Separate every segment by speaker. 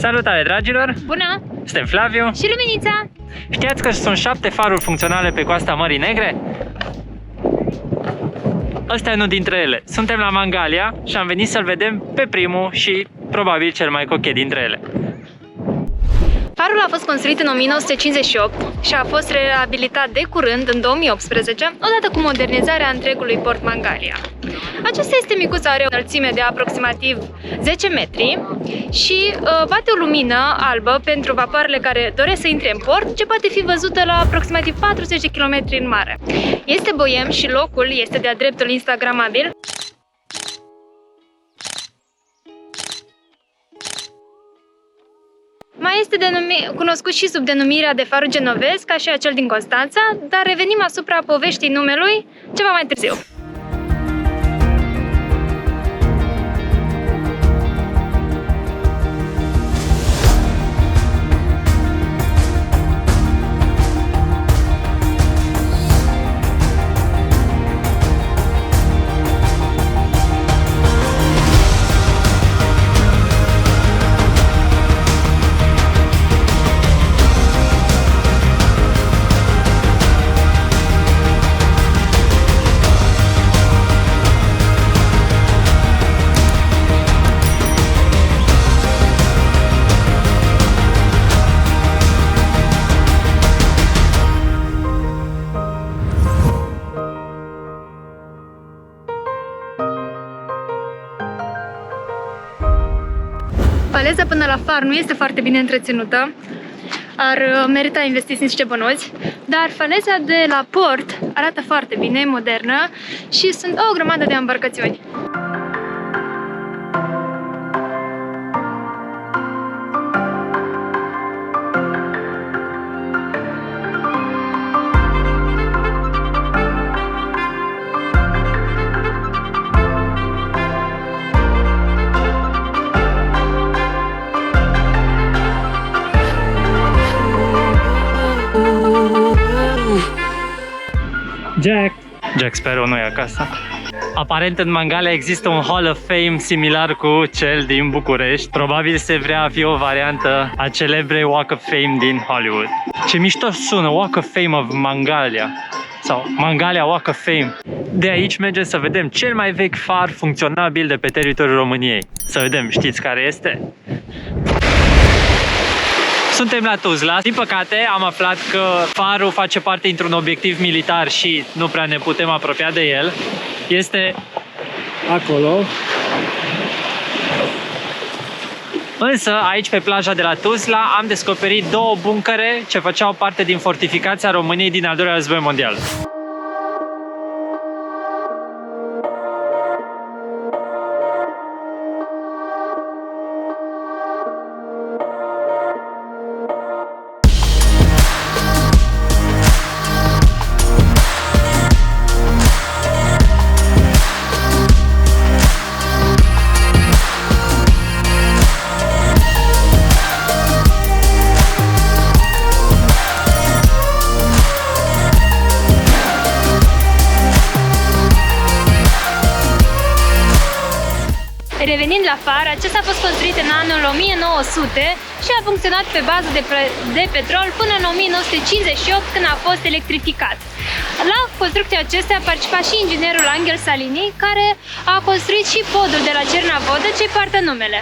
Speaker 1: Salutare, dragilor!
Speaker 2: Bună!
Speaker 1: Suntem Flaviu
Speaker 2: Și Luminița!
Speaker 1: Știați că sunt 7 faruri funcționale pe coasta Mării Negre? Ăsta e unul dintre ele. Suntem la Mangalia și am venit să-l vedem pe primul și probabil cel mai cochet dintre ele.
Speaker 2: Farul a fost construit în 1958 și a fost reabilitat de curând, în 2018, odată cu modernizarea întregului port Mangalia. Acesta este micuț, are o înălțime de aproximativ 10 metri și bate o lumină albă pentru vapoarele care doresc să intre în port, ce poate fi văzută la aproximativ 40 de km în mare. Este boiem și locul este de-a dreptul instagramabil. Mai este cunoscut și sub denumirea de farul genovez, ca și acel din Constanța, dar revenim asupra poveștii numelui ceva mai târziu. Faleza până la far nu este foarte bine întreținută, ar merita investiți niște bănuți, dar faleza de la port arată foarte bine, modernă și sunt o grămadă de embarcațiuni.
Speaker 1: Jack Sparrow nu e acasă. Aparent în Mangalia există un Hall of Fame similar cu cel din București. Probabil se vrea a fi o variantă a celebrei Walk of Fame din Hollywood. Ce mișto sună, Walk of Fame of Mangalia. Sau Mangalia Walk of Fame. De aici mergem să vedem cel mai vechi far funcționabil de pe teritoriul României. Să vedem, știți care este? Suntem la Tuzla. Din păcate am aflat că farul face parte dintr-un obiectiv militar și nu prea ne putem apropia de el. Este acolo. Însă aici pe plaja de la Tuzla am descoperit două buncăre ce făceau parte din fortificația României din al doilea război mondial.
Speaker 2: Revenind la far, acesta a fost construit în anul 1900 și a funcționat pe bază de petrol până în 1958, când a fost electrificat. La construcția acestea a participat și inginerul Angel Salini, care a construit și podul de la Cernavodă, ce poartă numele.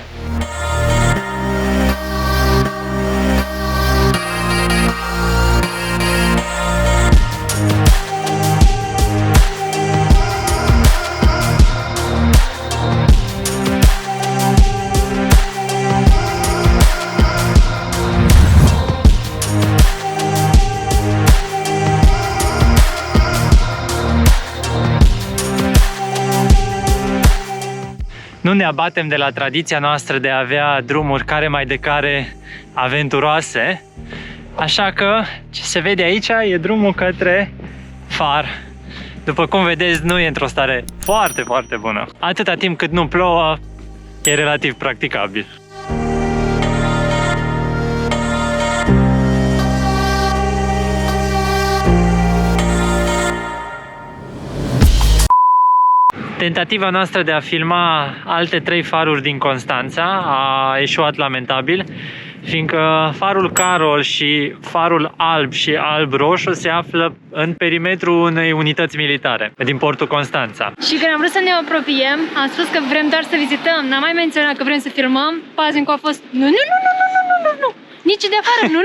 Speaker 1: Nu ne abatem de la tradiția noastră de a avea drumuri care mai de care aventuroase. Așa că ce se vede aici e drumul către far. După cum vedeți, nu e într-o stare foarte, foarte bună. Atâta timp cât nu plouă, e relativ practicabil. Tentativa noastră de a filma alte 3 faruri din Constanța a eșuat lamentabil, fiindcă farul Carol și farul alb și alb-roșu se află în perimetrul unei unități militare din portul Constanța.
Speaker 2: Și când am vrut să ne apropiem, am spus că vrem doar să vizităm, n-am mai menționat că vrem să filmăm. Paznicul a fost, nu, nici de afară, nu.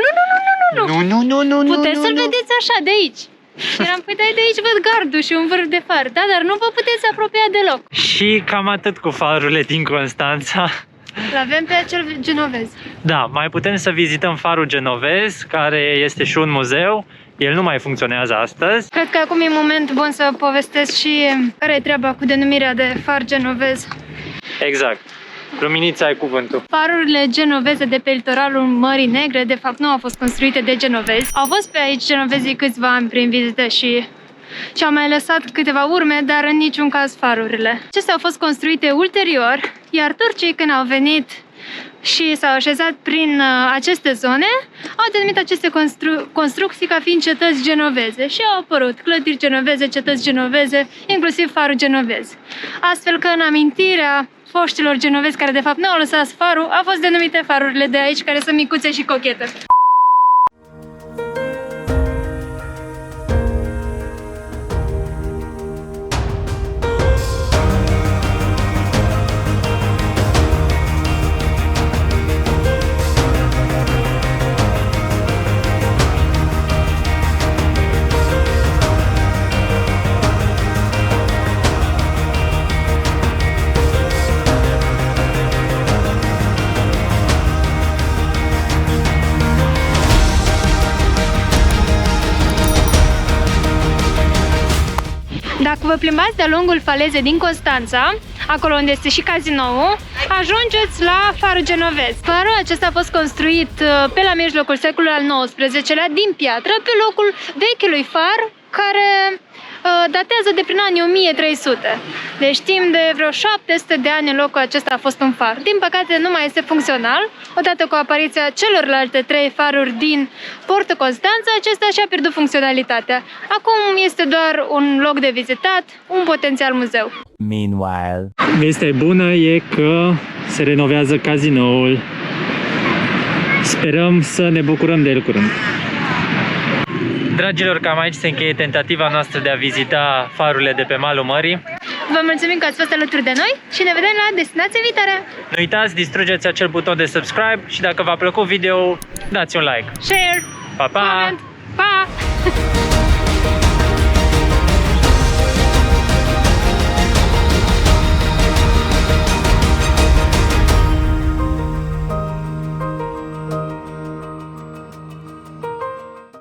Speaker 2: Puteți să-l vedeți așa de aici. Și eram, păi de aici văd gardul și un vârf de far. Da, dar nu vă puteți apropia deloc.
Speaker 1: Și cam atât cu farurile din Constanța.
Speaker 2: Îl avem pe acel genovez.
Speaker 1: Da, mai putem să vizităm farul genovez, care este și un muzeu. El nu mai funcționează astăzi.
Speaker 2: Cred că acum e moment bun să povestesc și care e treaba cu denumirea de far genovez.
Speaker 1: Exact. Luminița, ai cuvântul.
Speaker 2: Farurile genoveze de pe litoralul Mării Negre, de fapt, nu au fost construite de genovezi. Au fost pe aici genovezii câțiva ani prin vizită și au mai lăsat câteva urme, dar în niciun caz farurile. Acestea au fost construite ulterior, iar turcii, când au venit și s-au așezat prin aceste zone, au denumit aceste construcții ca fiind cetăți genoveze și au apărut clădiri genoveze, cetăți genoveze, inclusiv farul genovez. Astfel că în amintirea foștilor genovezi care de fapt nu au lăsat farul, au fost denumite farurile de aici, care sunt micuțe și cochete. Dacă vă plimbați de-a lungul falezei din Constanța, acolo unde este și cazinoul, ajungeți la farul genovez. Farul acesta a fost construit pe la mijlocul secolului al XIX-lea din piatră, pe locul vechiului far care datează de prin anii 1300. Deci timp de vreo 700 de ani în locul acesta a fost un far. Din păcate nu mai este funcțional. Odată cu apariția celorlalte 3 faruri din portul Constanța, acesta și-a pierdut funcționalitatea. Acum este doar un loc de vizitat, un potențial muzeu.
Speaker 3: Meanwhile,
Speaker 1: Vestea bună e că se renovează cazinoul. Sperăm să ne bucurăm de el curând. Dragilor, cam aici se încheie tentativa noastră de a vizita farurile de pe malul mării.
Speaker 2: Vă mulțumim că ați fost alături de noi și ne vedem la destinația viitoare.
Speaker 1: Nu uitați, distrugeți acel buton de subscribe și dacă v-a plăcut video, dați un like.
Speaker 2: Share,
Speaker 1: Pa, pa!
Speaker 2: comment, pa!